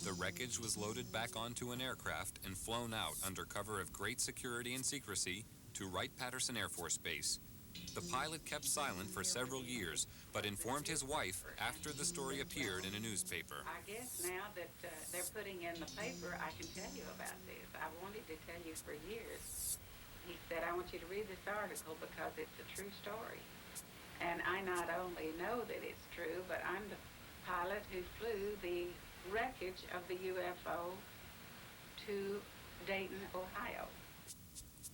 The wreckage was loaded back onto an aircraft and flown out under cover of great security and secrecy to Wright-Patterson Air Force Base. The pilot kept silent for several years, but informed his wife after the story appeared in a newspaper. I guess now that they're putting in the paper, I can tell you about this. I wanted to tell you for years. He said, I want you to read this article because it's a true story. And I not only know that it's true, but I'm the pilot who flew the wreckage of the UFO to Dayton, Ohio.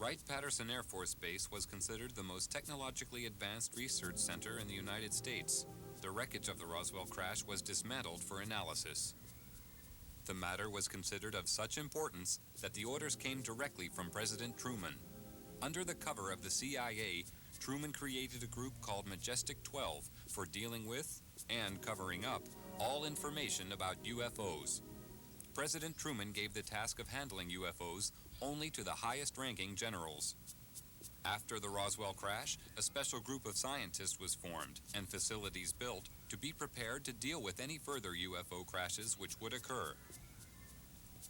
Wright-Patterson Air Force Base was considered the most technologically advanced research center in the United States. The wreckage of the Roswell crash was dismantled for analysis. The matter was considered of such importance that the orders came directly from President Truman. Under the cover of the CIA, Truman created a group called Majestic 12 for dealing with and covering up all information about UFOs. President Truman gave the task of handling UFOs only to the highest-ranking generals. After the Roswell crash, a special group of scientists was formed and facilities built to be prepared to deal with any further UFO crashes which would occur.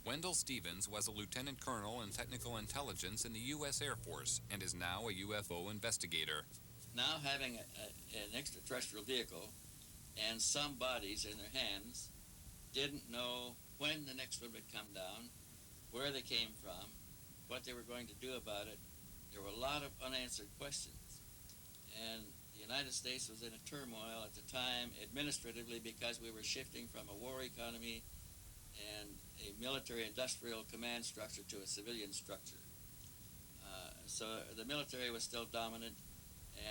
Wendell Stevens was a lieutenant colonel in technical intelligence in the U.S. Air Force and is now a UFO investigator. Now having an extraterrestrial vehicle and some bodies in their hands, didn't know when the next one would come down, where they came from, what they were going to do about it. There were a lot of unanswered questions. And the United States was in a turmoil at the time administratively because we were shifting from a war economy and a military-industrial command structure to a civilian structure. So the military was still dominant,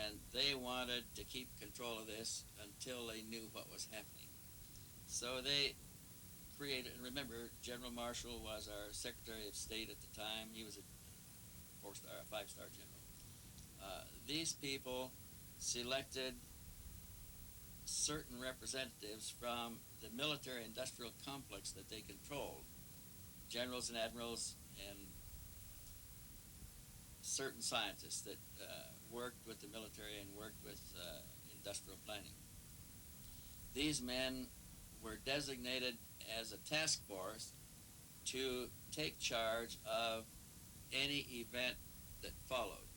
and they wanted to keep control of this until they knew what was happening. So they created, and remember, General Marshall was our Secretary of State at the time. He was a four-star, a five-star general. These people selected certain representatives from the military-industrial complex that they controlled, generals and admirals and certain scientists that worked with the military and worked with industrial planning. These men were designated as a task force to take charge of any event that followed.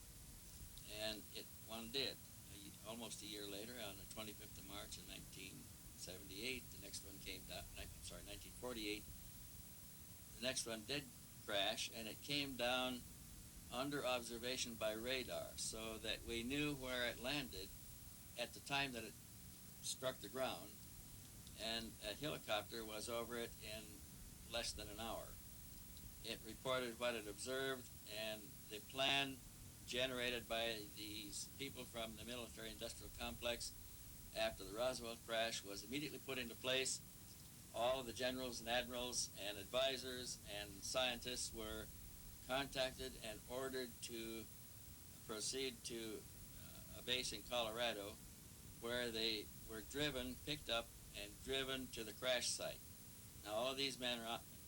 And one did. Almost a year later, on the 25th of March in 1978, the next one came down, 1948, the next one did crash, and it came down under observation by radar so that we knew where it landed at the time that it struck the ground, and a helicopter was over it in less than an hour. It reported what it observed, and the plan generated by these people from the military-industrial complex after the Roswell crash was immediately put into place. All of the generals and admirals and advisors and scientists were contacted and ordered to proceed to a base in Colorado, where they were picked up and driven to the crash site. Now all of these men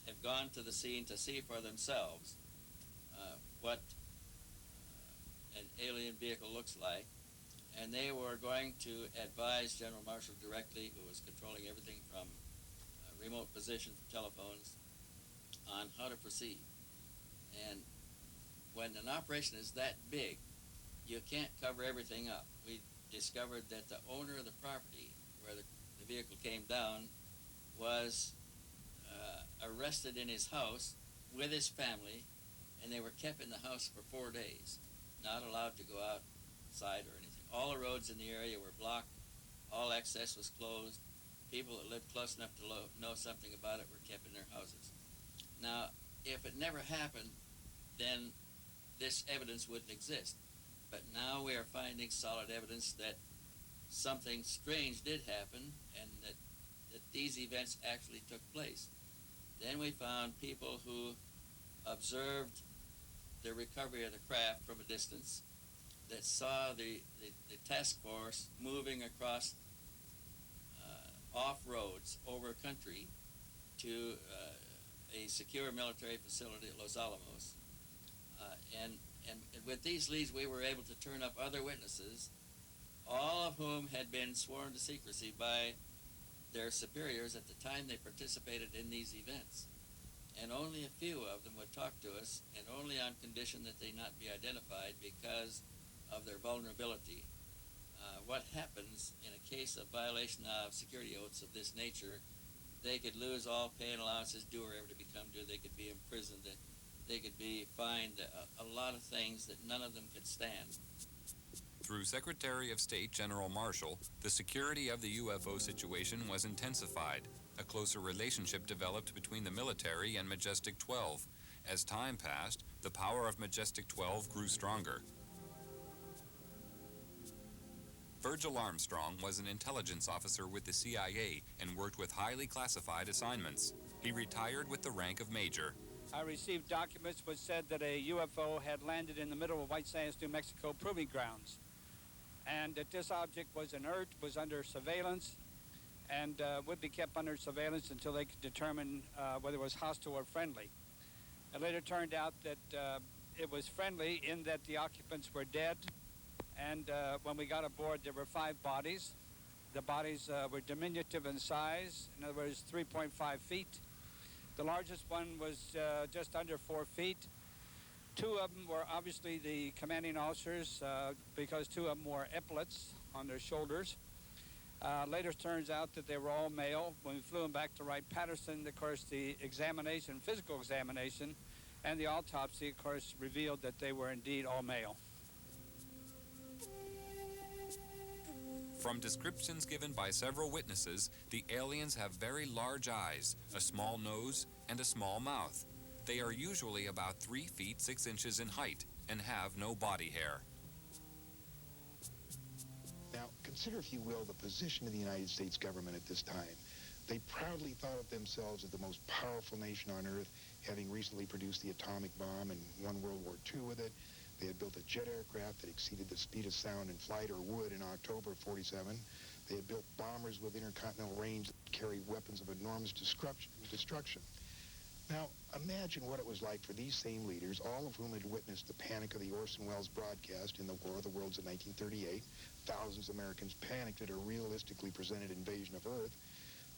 have gone to the scene to see for themselves what an alien vehicle looks like, and they were going to advise General Marshall directly, who was controlling everything from remote position telephones, on how to proceed. And when an operation is that big, you can't cover everything up. We discovered that the owner of the property where the vehicle came down was arrested in his house with his family, and they were kept in the house for 4 days, not allowed to go outside or anything. All the roads in the area were blocked. All access was closed. People that lived close enough to know something about it were kept in their houses. Now, if it never happened, then this evidence wouldn't exist. But now we are finding solid evidence that something strange did happen and that these events actually took place. Then we found people who observed the recovery of the craft from a distance, that saw the task force moving across off-roads over country to a secure military facility at Los Alamos. And with these leads, we were able to turn up other witnesses, all of whom had been sworn to secrecy by their superiors at the time they participated in these events. And only a few of them would talk to us, and only on condition that they not be identified because of their vulnerability. What happens in a case of violation of security oaths of this nature, they could lose all pay and allowances due or ever to become due. They could be imprisoned. They could be fined a lot of things that none of them could stand. Through Secretary of State General Marshall, the security of the UFO situation was intensified. A closer relationship developed between the military and Majestic 12. As time passed, the power of Majestic 12 grew stronger. Virgil Armstrong was an intelligence officer with the CIA and worked with highly classified assignments. He retired with the rank of major. I received documents which said that a UFO had landed in the middle of White Sands, New Mexico proving grounds, and that this object was inert, was under surveillance, and would be kept under surveillance until they could determine whether it was hostile or friendly. It later turned out that it was friendly in that the occupants were dead, and when we got aboard there were 5 bodies. The bodies were diminutive in size, in other words 3.5 feet. The largest one was just under 4 feet. 2 of them were obviously the commanding officers because 2 of them wore epaulets on their shoulders. Later turns out that they were all male. When we flew them back to Wright-Patterson, of course, the examination, physical examination, and the autopsy, of course, revealed that they were indeed all male. From descriptions given by several witnesses, the aliens have very large eyes, a small nose, and a small mouth. They are usually about 3 feet 6 inches in height and have no body hair. Now, consider, if you will, the position of the United States government at this time. They proudly thought of themselves as the most powerful nation on Earth, having recently produced the atomic bomb and won World War II with it. They had built a jet aircraft that exceeded the speed of sound in flight, or would, in October of '47. They had built bombers with intercontinental range that carried weapons of enormous destruction. Now, imagine what it was like for these same leaders, all of whom had witnessed the panic of the Orson Welles broadcast in the War of the Worlds in 1938. Thousands of Americans panicked at a realistically presented invasion of Earth.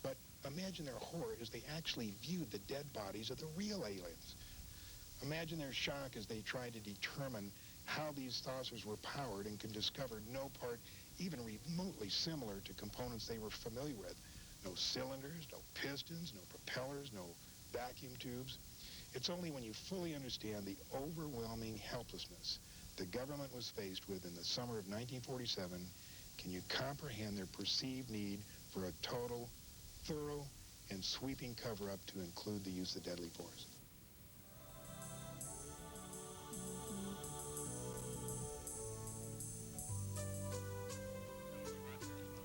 But imagine their horror as they actually viewed the dead bodies of the real aliens. Imagine their shock as they tried to determine how these saucers were powered and could discover no part even remotely similar to components they were familiar with. No cylinders, no pistons, no propellers, no vacuum tubes. It's only when you fully understand the overwhelming helplessness the government was faced with in the summer of 1947 can you comprehend their perceived need for a total, thorough, and sweeping cover-up to include the use of deadly force.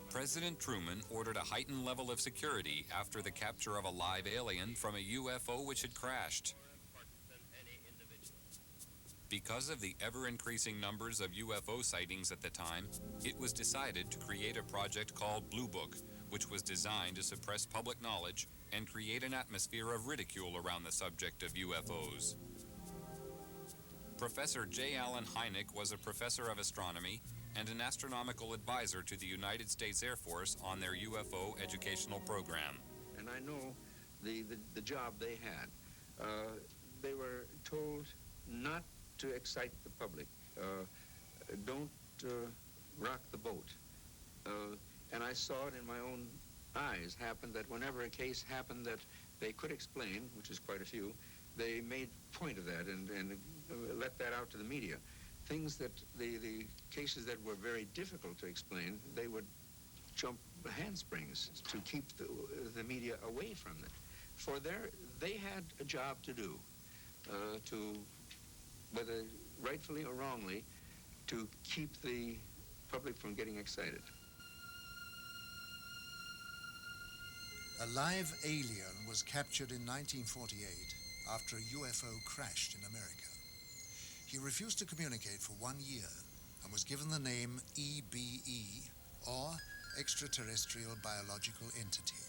President Truman ordered a heightened level of security after the capture of a live alien from a UFO which had crashed. Because of the ever-increasing numbers of UFO sightings at the time, it was decided to create a project called Blue Book, which was designed to suppress public knowledge and create an atmosphere of ridicule around the subject of UFOs. Professor J. Allen Hynek was a professor of astronomy and an astronomical advisor to the United States Air Force on their UFO educational program. And I know the job they had. They were told not to excite the public. Don't rock the boat. And I saw it in my own eyes happen that whenever a case happened that they could explain, which is quite a few, they made point of that and let that out to the media. Things that the cases that were very difficult to explain, they would jump handsprings to keep the media away from it. For they had a job to do, to, whether rightfully or wrongly, to keep the public from getting excited. A live alien was captured in 1948 after a UFO crashed in America. He refused to communicate for 1 year and was given the name EBE, or Extraterrestrial Biological Entity.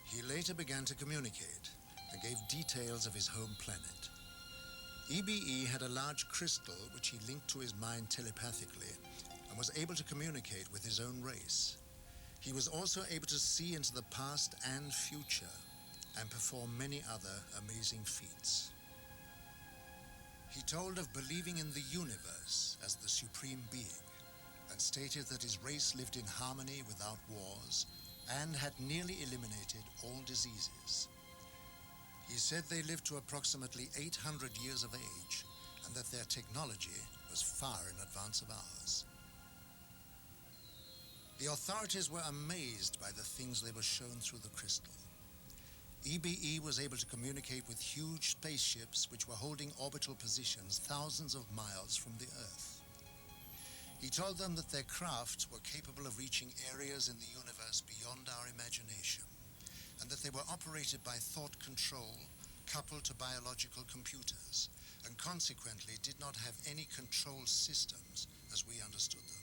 He later began to communicate and gave details of his home planet. EBE had a large crystal which he linked to his mind telepathically and was able to communicate with his own race. He was also able to see into the past and future and perform many other amazing feats. He told of believing in the universe as the supreme being and stated that his race lived in harmony without wars and had nearly eliminated all diseases. He said they lived to approximately 800 years of age and that their technology was far in advance of ours. The authorities were amazed by the things they were shown through the crystal. EBE was able to communicate with huge spaceships which were holding orbital positions thousands of miles from the Earth. He told them that their crafts were capable of reaching areas in the universe beyond our imagination, and that they were operated by thought control coupled to biological computers, and consequently did not have any control systems as we understood them.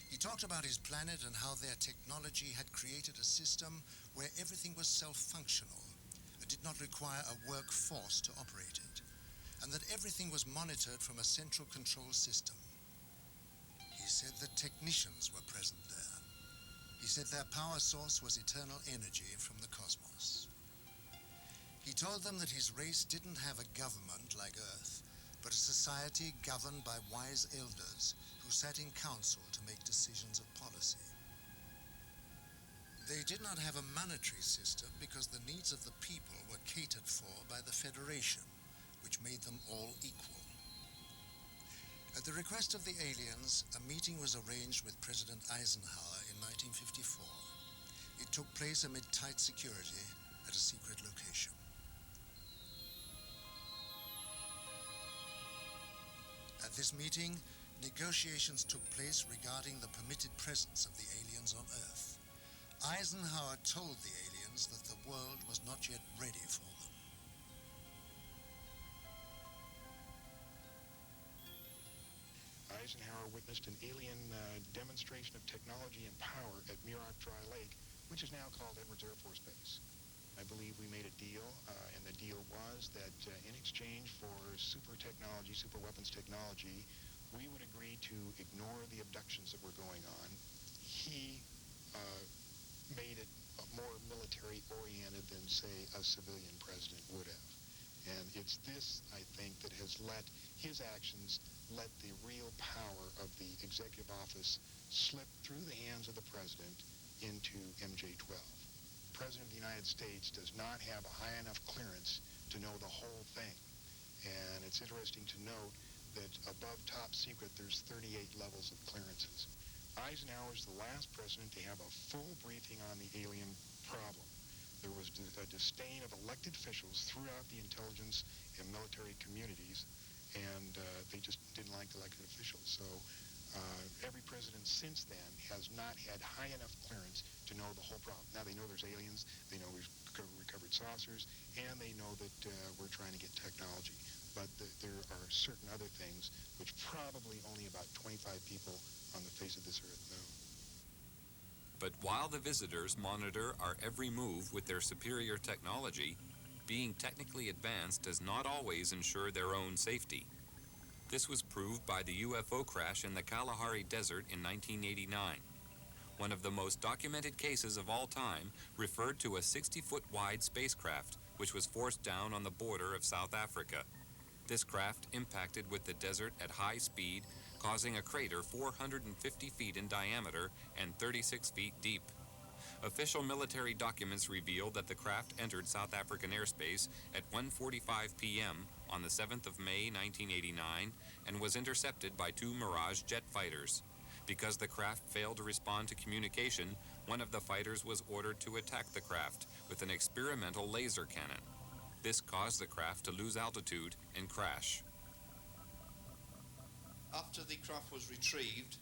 He talked about his planet and how their technology had created a system where everything was self-functional and did not require a workforce to operate it, and that everything was monitored from a central control system. He said that technicians were present there. He said their power source was eternal energy from the cosmos. He told them that his race didn't have a government like Earth, but a society governed by wise elders who sat in council to make decisions of policy. They did not have a monetary system because the needs of the people were catered for by the Federation, which made them all equal. At the request of the aliens, a meeting was arranged with President Eisenhower in 1954. It took place amid tight security at a secret location. At this meeting, negotiations took place regarding the permitted presence of the aliens on Earth. Eisenhower told the aliens that the world was not yet ready for them. Eisenhower witnessed an alien demonstration of technology and power at Muroc Dry Lake, which is now called Edwards Air Force Base. I believe we made a deal, and the deal was that in exchange for super technology, super weapons technology, we would agree to ignore the abductions that were going on. He made it more military-oriented than, say, a civilian president would have. And it's this, I think, that has let his actions let the real power of the executive office slip through the hands of the president into MJ-12. The President of the United States does not have a high enough clearance to know the whole thing. And it's interesting to note that above top secret, there's 38 levels of clearances. Eisenhower is the last president to have a full briefing on the alien problem. There was a disdain of elected officials throughout the intelligence and military communities, and they just didn't like elected officials. So every president since then has not had high enough clearance to know the whole problem. Now they know there's aliens, they know we've recovered saucers, and they know that we're trying to get technology. But there are certain other things which probably only about 25 people on the face of this earth know. But while the visitors monitor our every move with their superior technology, being technically advanced does not always ensure their own safety. This was proved by the UFO crash in the Kalahari Desert in 1989. One of the most documented cases of all time referred to a 60-foot wide spacecraft which was forced down on the border of South Africa. This craft impacted with the desert at high speed, causing a crater 450 feet in diameter and 36 feet deep. Official military documents reveal that the craft entered South African airspace at 1:45 p.m. on the 7th of May 1989 and was intercepted by 2 Mirage jet fighters. Because the craft failed to respond to communication, one of the fighters was ordered to attack the craft with an experimental laser cannon. This caused the craft to lose altitude and crash. After the craft was retrieved,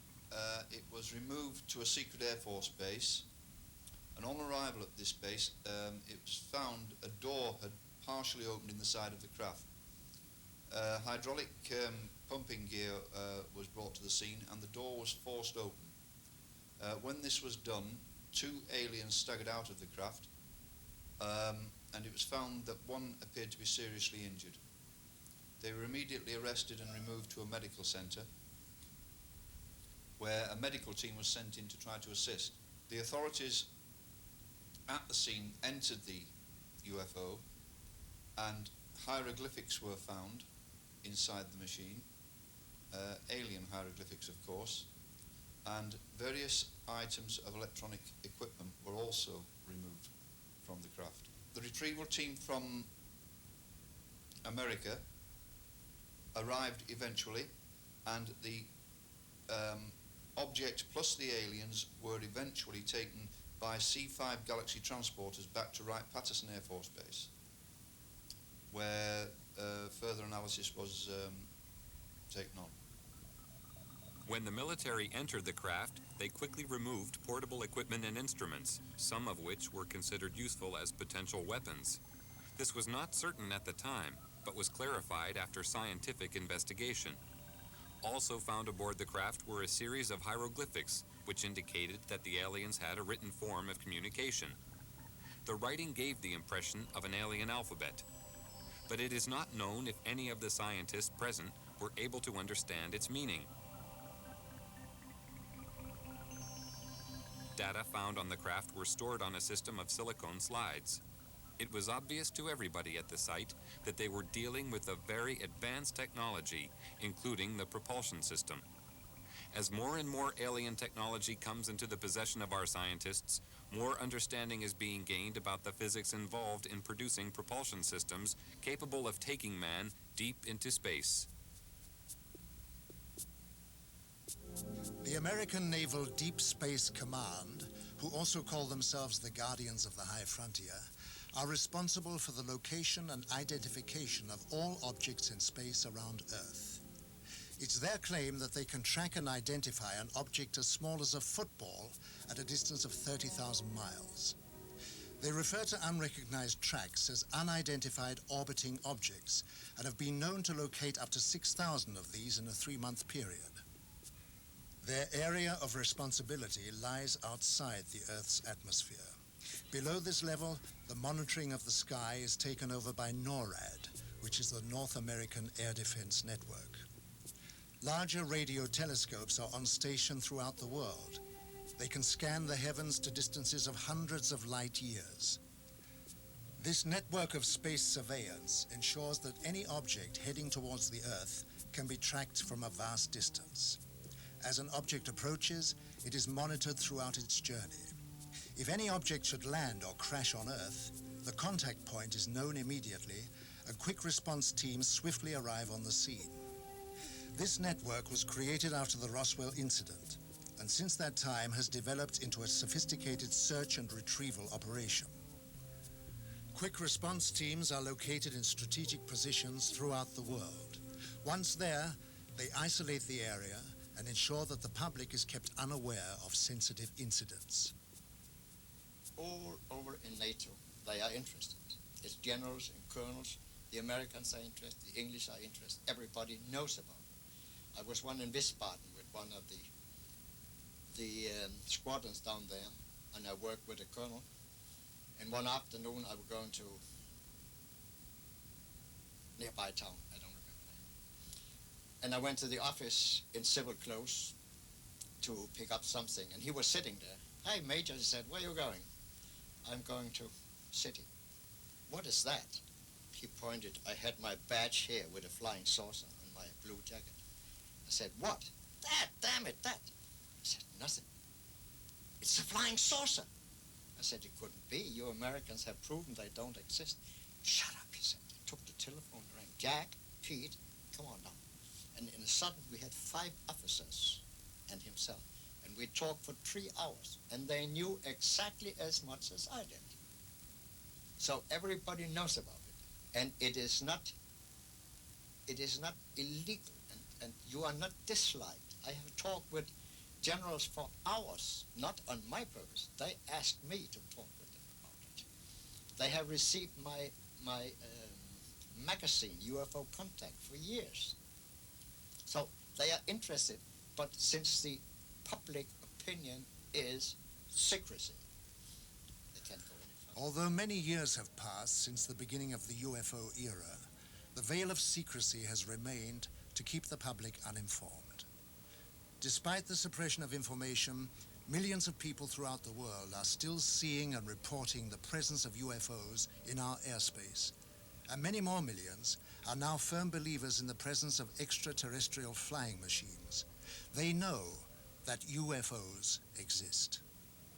it was removed to a secret Air Force base, and on arrival at this base, it was found a door had partially opened in the side of the craft. Hydraulic pumping gear was brought to the scene, and the door was forced open. When this was done, 2 aliens staggered out of the craft, and it was found that one appeared to be seriously injured. They were immediately arrested and removed to a medical centre, where a medical team was sent in to try to assist. The authorities at the scene entered the UFO, and hieroglyphics were found inside the machine, alien hieroglyphics of course, and various items of electronic equipment were also removed from the craft. The retrieval team from America arrived eventually, and the object plus the aliens were eventually taken by C-5 Galaxy transporters back to Wright-Patterson Air Force Base, where further analysis was taken on. When the military entered the craft, they quickly removed portable equipment and instruments, some of which were considered useful as potential weapons. This was not certain at the time, but was clarified after scientific investigation. Also found aboard the craft were a series of hieroglyphics, which indicated that the aliens had a written form of communication. The writing gave the impression of an alien alphabet, but it is not known if any of the scientists present were able to understand its meaning. Data found on the craft were stored on a system of silicone slides. It was obvious to everybody at the site that they were dealing with a very advanced technology, including the propulsion system. As more and more alien technology comes into the possession of our scientists, more understanding is being gained about the physics involved in producing propulsion systems capable of taking man deep into space. The American Naval Deep Space Command, who also call themselves the Guardians of the High Frontier, are responsible for the location and identification of all objects in space around Earth. It's their claim that they can track and identify an object as small as a football at a distance of 30,000 miles. They refer to unrecognized tracks as unidentified orbiting objects and have been known to locate up to 6,000 of these in a 3-month period. Their area of responsibility lies outside the Earth's atmosphere. Below this level, the monitoring of the sky is taken over by NORAD, which is the North American Air Defense Network. Larger radio telescopes are on station throughout the world. They can scan the heavens to distances of hundreds of light years. This network of space surveillance ensures that any object heading towards the Earth can be tracked from a vast distance. As an object approaches, it is monitored throughout its journey. If any object should land or crash on Earth, the contact point is known immediately, and quick response teams swiftly arrive on the scene. This network was created after the Roswell incident, and since that time has developed into a sophisticated search and retrieval operation. Quick response teams are located in strategic positions throughout the world. Once there, they isolate the area and ensure that the public is kept unaware of sensitive incidents. All over in NATO, they are interested. It's generals and colonels. The Americans are interested. The English are interested. Everybody knows about it. I was one in Wiesbaden with one of the squadrons down there, and I worked with a colonel. And one afternoon, I was going to nearby town. I don't remember the name. And I went to the office in civil clothes to pick up something, and he was sitting there. "Hey, Major," he said, "where are you going?" "I'm going to city." "What is that?" He pointed. I had my badge here with a flying saucer on my blue jacket. I said, "What?" "That, damn it, that." He said, "Nothing. It's a flying saucer." I said, "It couldn't be. You Americans have proven they don't exist." "Shut up," he said. He took the telephone and rang. "Jack, Pete, come on now." And in a sudden, we had 5 officers and himself. And we talked for 3 hours, and they knew exactly as much as I did. So everybody knows about it, and it is not illegal, and you are not disliked. I have talked with generals for hours, not on my purpose. They asked me to talk with them about it. They have received my magazine, UFO Contact, for years. So they are interested, but since the public opinion is secrecy, they can't go any further. Although many years have passed since the beginning of the UFO era, the veil of secrecy has remained to keep the public uninformed. Despite the suppression of information, millions of people throughout the world are still seeing and reporting the presence of UFOs in our airspace. And many more millions are now firm believers in the presence of extraterrestrial flying machines. They know that UFOs exist.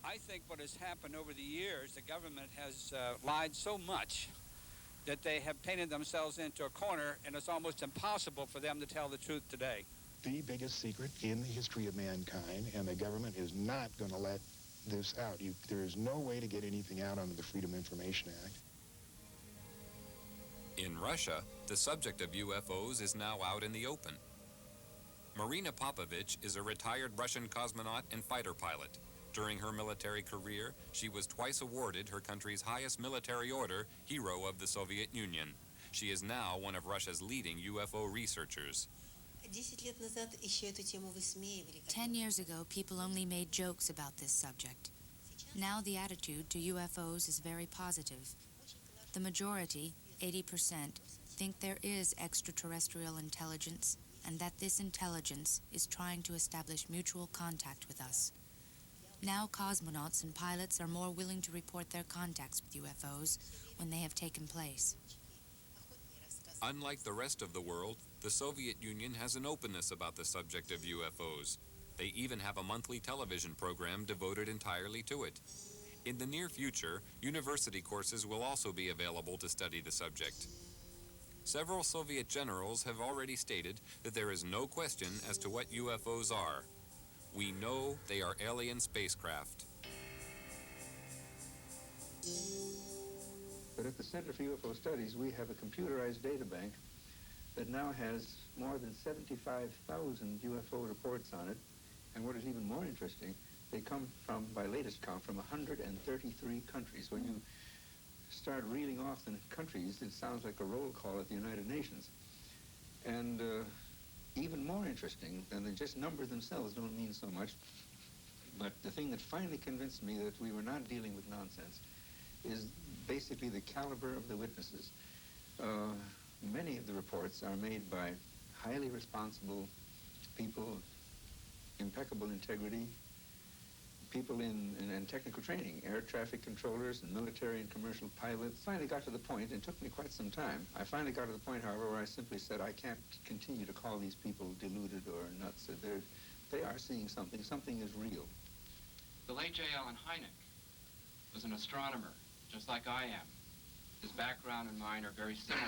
I think what has happened over the years, the government has lied so much that they have painted themselves into a corner, and it's almost impossible for them to tell the truth today. The biggest secret in the history of mankind, and the government is not going to let this out. There is no way to get anything out under the Freedom of Information Act. In Russia, the subject of UFOs is now out in the open. Marina Popovich is a retired Russian cosmonaut and fighter pilot. During her military career, she was twice awarded her country's highest military order, Hero of the Soviet Union. She is now one of Russia's leading UFO researchers. 10 years ago, people only made jokes about this subject. Now the attitude to UFOs is very positive. The majority, 80%, think there is extraterrestrial intelligence and that this intelligence is trying to establish mutual contact with us. Now cosmonauts and pilots are more willing to report their contacts with UFOs when they have taken place. Unlike the rest of the world, the Soviet Union has an openness about the subject of UFOs. They even have a monthly television program devoted entirely to it. In the near future, university courses will also be available to study the subject. Several Soviet generals have already stated that there is no question as to what UFOs are. We know they are alien spacecraft. But at the Center for UFO Studies, we have a computerized data bank that now has more than 75,000 UFO reports on it. And what is even more interesting, they come from, by latest count, from 133 countries. When you start reeling off the countries, it sounds like a roll call at the United Nations. And even more interesting than the just numbers themselves don't mean so much, but the thing that finally convinced me that we were not dealing with nonsense is basically the caliber of the witnesses. Many of the reports are made by highly responsible people, impeccable integrity, people in technical training, air traffic controllers and military and commercial pilots. Finally got to the point, and it took me quite some time. I finally got to the point, however, where I simply said, I can't continue to call these people deluded or nuts. They are seeing something. Something is real. The late J. Allen Hynek was an astronomer, just like I am. His background and mine are very similar.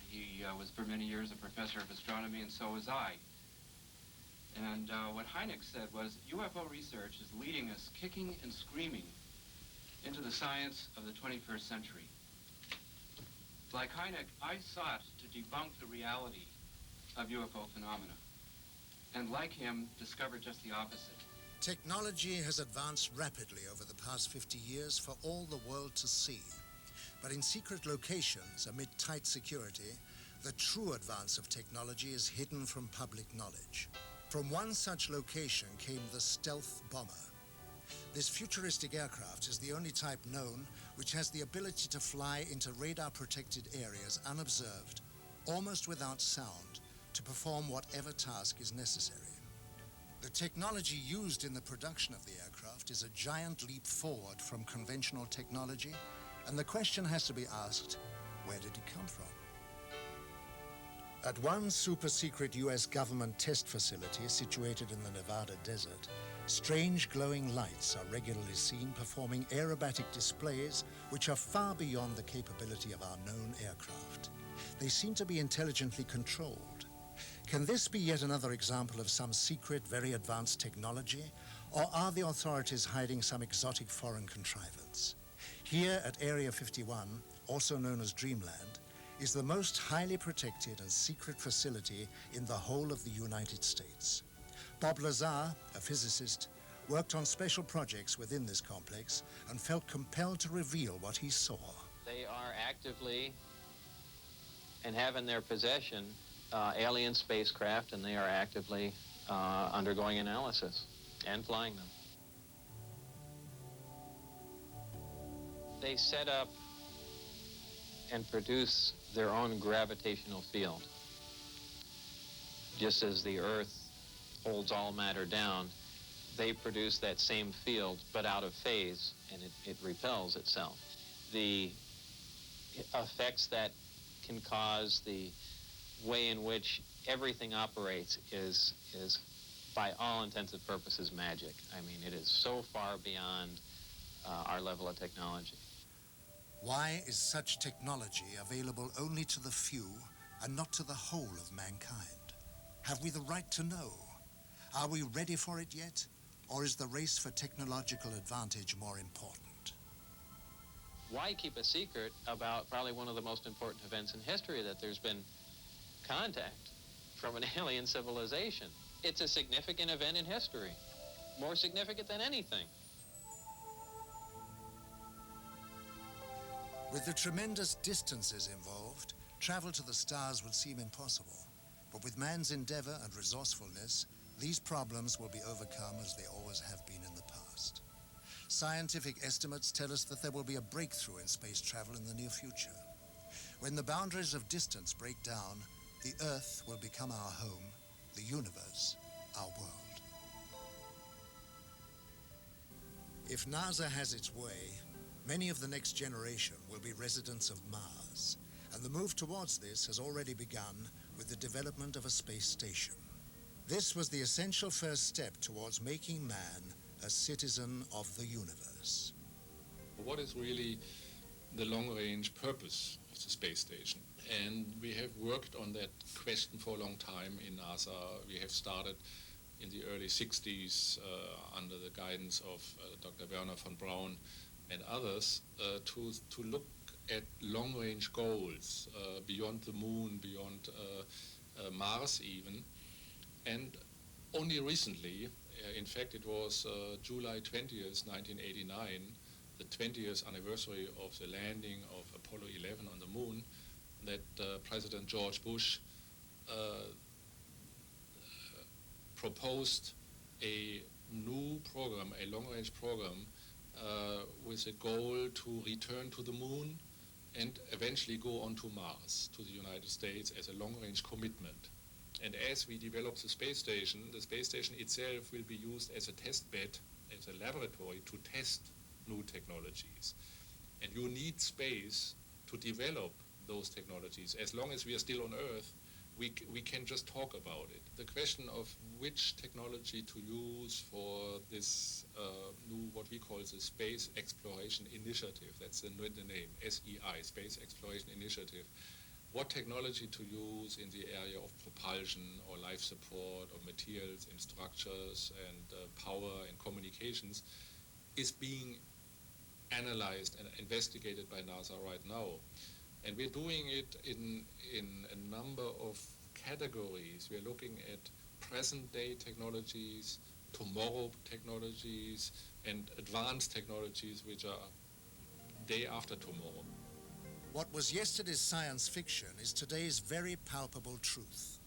He was for many years a professor of astronomy, and so was I. And what Hynek said was, UFO research is leading us kicking and screaming into the science of the 21st century. Like Hynek, I sought to debunk the reality of UFO phenomena, and like him, discovered just the opposite. Technology has advanced rapidly over the past 50 years for all the world to see. But in secret locations, amid tight security, the true advance of technology is hidden from public knowledge. From one such location came the stealth bomber. This futuristic aircraft is the only type known which has the ability to fly into radar-protected areas unobserved, almost without sound, to perform whatever task is necessary. The technology used in the production of the aircraft is a giant leap forward from conventional technology, and the question has to be asked, where did it come from? At one super-secret U.S. government test facility situated in the Nevada desert, strange glowing lights are regularly seen performing aerobatic displays which are far beyond the capability of our known aircraft. They seem to be intelligently controlled. Can this be yet another example of some secret, very advanced technology, or are the authorities hiding some exotic foreign contrivance? Here at Area 51, also known as Dreamland, is the most highly protected and secret facility in the whole of the United States. Bob Lazar, a physicist, worked on special projects within this complex and felt compelled to reveal what he saw. They are actively and have in their possession alien spacecraft, and they are actively undergoing analysis and flying them. They set up and produce their own gravitational field. Just as the Earth holds all matter down, they produce that same field, but out of phase, and it repels itself. The effects that can cause, the way in which everything operates is by all intents and purposes magic. I mean, it is so far beyond our level of technology. Why is such technology available only to the few and not to the whole of mankind? Have we the right to know? Are we ready for it yet? Or is the race for technological advantage more important? Why keep a secret about probably one of the most important events in history, that there's been contact from an alien civilization? It's a significant event in history, more significant than anything. With the tremendous distances involved, travel to the stars would seem impossible. But with man's endeavor and resourcefulness, these problems will be overcome as they always have been in the past. Scientific estimates tell us that there will be a breakthrough in space travel in the near future. When the boundaries of distance break down, the Earth will become our home, the universe our world. If NASA has its way, many of the next generation will be residents of Mars, and the move towards this has already begun with the development of a space station. This was the essential first step towards making man a citizen of the universe. What is really the long-range purpose of the space station? And we have worked on that question for a long time in NASA. We have started in the early 60s under the guidance of Dr. Werner von Braun and others to look at long-range goals beyond the moon, beyond Mars even. And only recently, in fact it was July 20th, 1989, the 20th anniversary of the landing of Apollo 11 on the moon, that President George Bush proposed a new program, a long-range program, with a goal to return to the moon and eventually go on to Mars, to the United States, as a long-range commitment. And as we develop the space station itself will be used as a test bed, as a laboratory to test new technologies. And you need space to develop those technologies. As long as we are still on Earth, we can just talk about it. The question of which technology to use for this new, what we call the Space Exploration Initiative, that's the name, SEI, Space Exploration Initiative. What technology to use in the area of propulsion or life support or materials and structures and power and communications is being analyzed and investigated by NASA right now. And we're doing it in a number of categories. We're looking at present-day technologies, tomorrow technologies, and advanced technologies which are day after tomorrow. What was yesterday's science fiction is today's very palpable truth.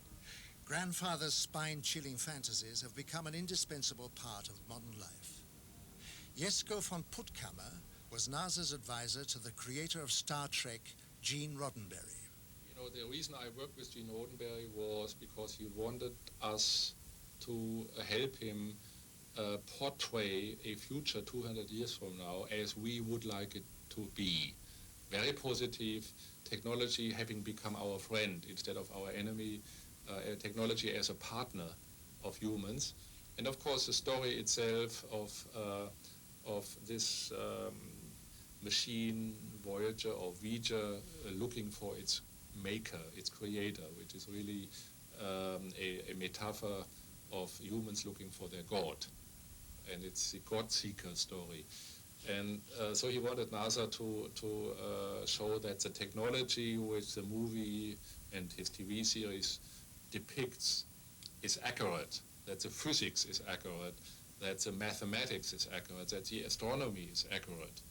Grandfather's spine-chilling fantasies have become an indispensable part of modern life. Jesko von Puttkammer was NASA's advisor to the creator of Star Trek, Gene Roddenberry. You know, the reason I worked with Gene Roddenberry was because he wanted us to help him portray a future 200 years from now as we would like it to be. Very positive, technology having become our friend instead of our enemy, technology as a partner of humans. And of course the story itself of this machine, Voyager or V'ger, looking for its maker, its creator, which is really a metaphor of humans looking for their God. And it's the God-seeker story. And so he wanted NASA to show that the technology which the movie and his TV series depicts is accurate, that the physics is accurate, that the mathematics is accurate, that the astronomy is accurate.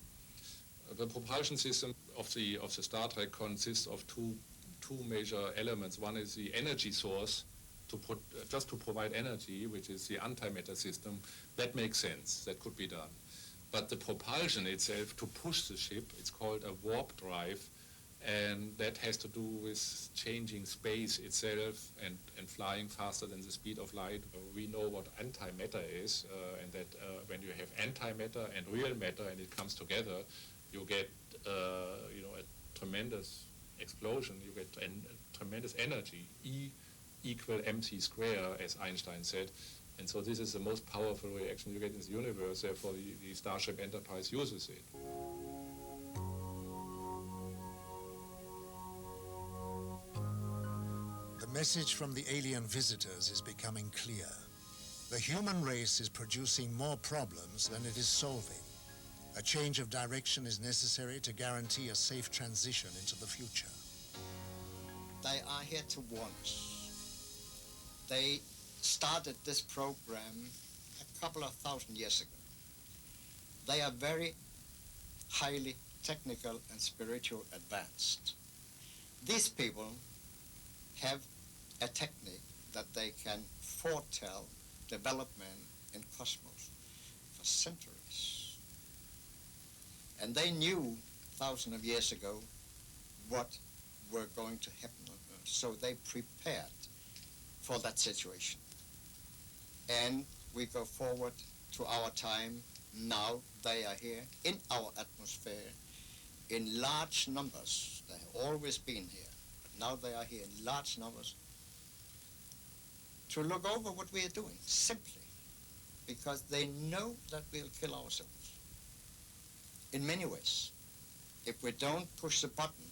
The propulsion system of the Star Trek consists of two major elements. One is the energy source, just to provide energy, which is the antimatter system. That makes sense, that could be done. But the propulsion itself, to push the ship, it's called a warp drive, and that has to do with changing space itself and flying faster than the speed of light. We know what antimatter is, and that when you have antimatter and real matter and it comes together, you get a tremendous explosion. You get a tremendous energy. E equal mc square, as Einstein said. And so this is the most powerful reaction you get in the universe. Therefore, the Starship Enterprise uses it. The message from the alien visitors is becoming clear. The human race is producing more problems than it is solving. A change of direction is necessary to guarantee a safe transition into the future. They are here to warn us. They started this program a couple of thousand years ago. They are very highly technical and spiritual advanced. These people have a technique that they can foretell development in cosmos for centuries. And they knew thousands of years ago what were going to happen on Earth. So they prepared for that situation. And we go forward to our time. Now they are here in our atmosphere in large numbers. They have always been here. But now they are here in large numbers to look over what we are doing, simply because they know that we'll kill ourselves in many ways. If we don't push the button,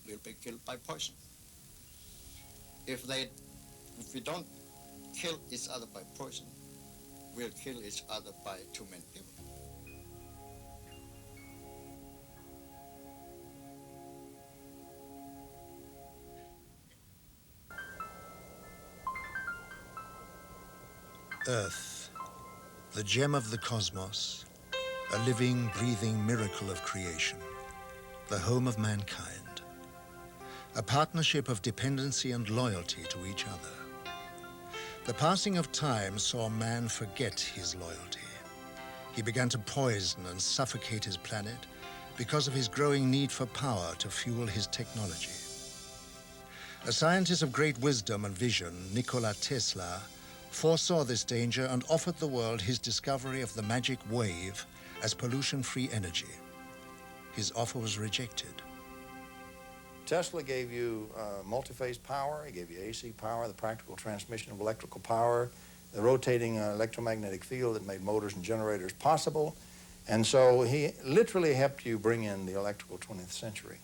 we'll be killed by poison. If we don't kill each other by poison, we'll kill each other by too many people. Earth, the gem of the cosmos, a living, breathing miracle of creation, the home of mankind, a partnership of dependency and loyalty to each other. The passing of time saw man forget his loyalty. He began to poison and suffocate his planet because of his growing need for power to fuel his technology. A scientist of great wisdom and vision, Nikola Tesla, foresaw this danger and offered the world his discovery of the magic wave as pollution-free energy. His offer was rejected. Tesla gave you multi-phase power, he gave you AC power, the practical transmission of electrical power, the rotating electromagnetic field that made motors and generators possible. And so he literally helped you bring in the electrical 20th century.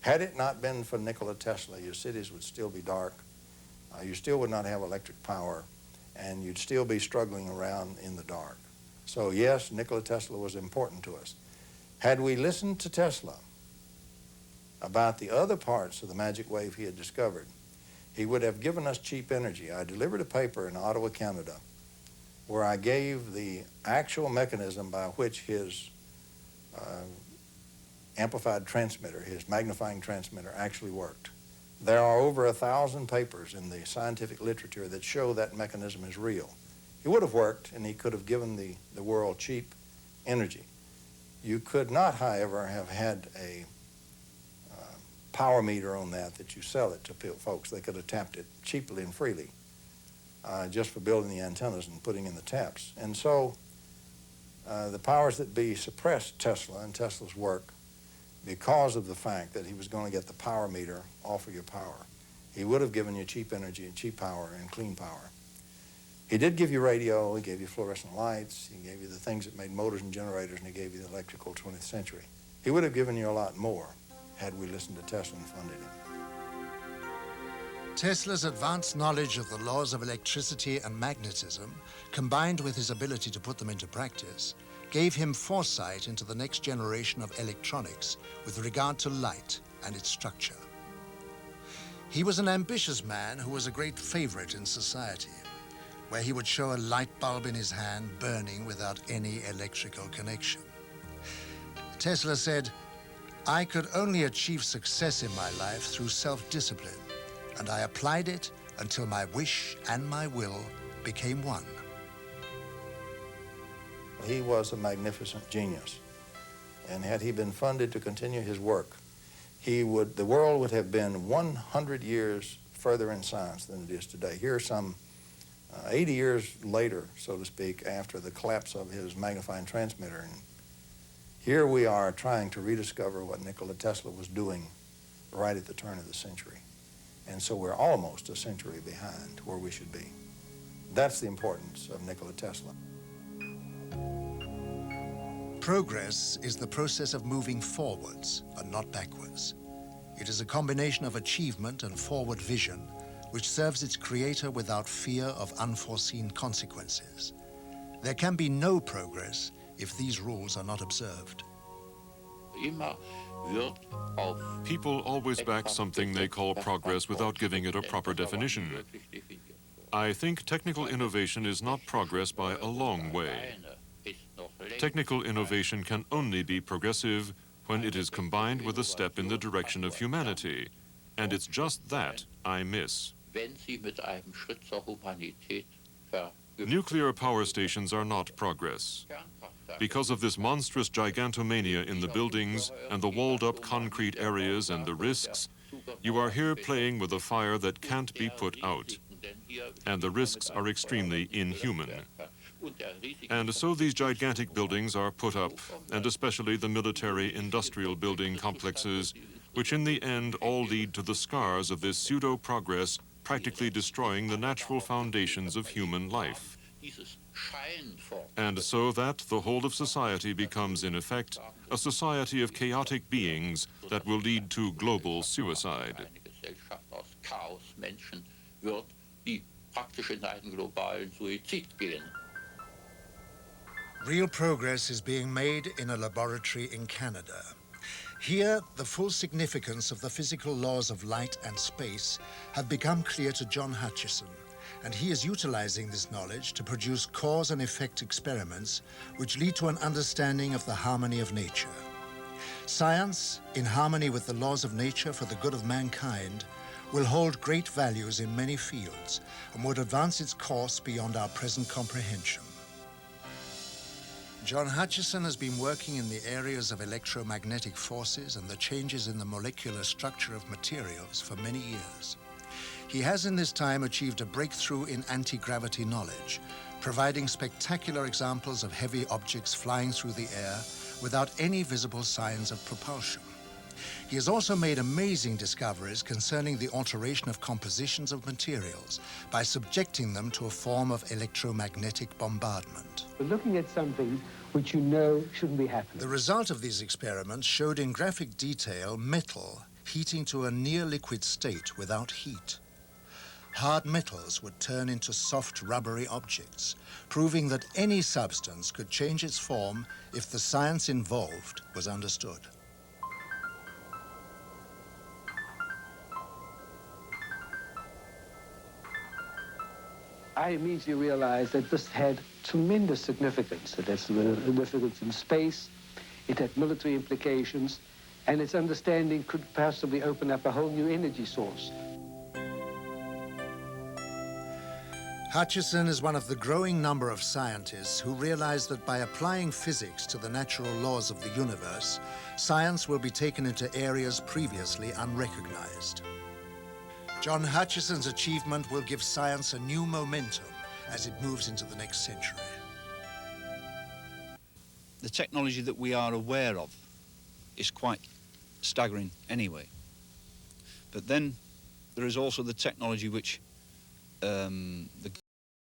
Had it not been for Nikola Tesla, your cities would still be dark, you still would not have electric power, and you'd still be struggling around in the dark. So yes, Nikola Tesla was important to us. Had we listened to Tesla about the other parts of the magic wave he had discovered, he would have given us cheap energy. I delivered a paper in Ottawa, Canada, where I gave the actual mechanism by which his amplified transmitter, his magnifying transmitter, actually worked. There are over 1,000 papers in the scientific literature that show that mechanism is real. It would have worked, and he could have given the world cheap energy. You could not, however, have had a power meter on that you sell it to folks. They could have tapped it cheaply and freely just for building the antennas and putting in the taps. And so the powers that be suppressed Tesla and Tesla's work because of the fact that he was going to get the power meter off of your power. He would have given you cheap energy and cheap power and clean power. He did give you radio, he gave you fluorescent lights, he gave you the things that made motors and generators, and he gave you the electrical 20th century. He would have given you a lot more had we listened to Tesla and funded him. Tesla's advanced knowledge of the laws of electricity and magnetism, combined with his ability to put them into practice, gave him foresight into the next generation of electronics with regard to light and its structure. He was an ambitious man who was a great favorite in society, where he would show a light bulb in his hand burning without any electrical connection. Tesla said, "I could only achieve success in my life through self-discipline, and I applied it until my wish and my will became one." He was a magnificent genius, and had he been funded to continue his work, the world would have been 100 years further in science than it is today. Here, some 80 years later, so to speak, after the collapse of his magnifying transmitter, and here we are trying to rediscover what Nikola Tesla was doing right at the turn of the century. And so we're almost a century behind where we should be. That's the importance of Nikola Tesla. Progress is the process of moving forwards and not backwards. It is a combination of achievement and forward vision which serves its creator without fear of unforeseen consequences. There can be no progress if these rules are not observed. People always back something they call progress without giving it a proper definition. I think technical innovation is not progress by a long way. Technical innovation can only be progressive when it is combined with a step in the direction of humanity, and it's just that I miss. Nuclear power stations are not progress. Because of this monstrous gigantomania in the buildings and the walled-up concrete areas and the risks, you are here playing with a fire that can't be put out. And the risks are extremely inhuman. And so these gigantic buildings are put up, and especially the military-industrial building complexes, which in the end all lead to the scars of this pseudo-progress, practically destroying the natural foundations of human life. And so that the whole of society becomes, in effect, a society of chaotic beings that will lead to global suicide. Real progress is being made in a laboratory in Canada. Here, the full significance of the physical laws of light and space have become clear to John Hutchison, and he is utilizing this knowledge to produce cause and effect experiments which lead to an understanding of the harmony of nature. Science, in harmony with the laws of nature for the good of mankind, will hold great values in many fields and would advance its course beyond our present comprehension. John Hutchison has been working in the areas of electromagnetic forces and the changes in the molecular structure of materials for many years. He has in this time achieved a breakthrough in anti-gravity knowledge, providing spectacular examples of heavy objects flying through the air without any visible signs of propulsion. He has also made amazing discoveries concerning the alteration of compositions of materials by subjecting them to a form of electromagnetic bombardment. We're looking at something which you know shouldn't be happening. The result of these experiments showed in graphic detail metal heating to a near liquid state without heat. Hard metals would turn into soft rubbery objects, proving that any substance could change its form if the science involved was understood. I immediately realized that this had tremendous significance. It had significance in space, it had military implications, and its understanding could possibly open up a whole new energy source. Hutchison is one of the growing number of scientists who realize that by applying physics to the natural laws of the universe, science will be taken into areas previously unrecognized. John Hutchison's achievement will give science a new momentum as it moves into the next century. The technology that we are aware of is quite staggering anyway. But then there is also the technology which the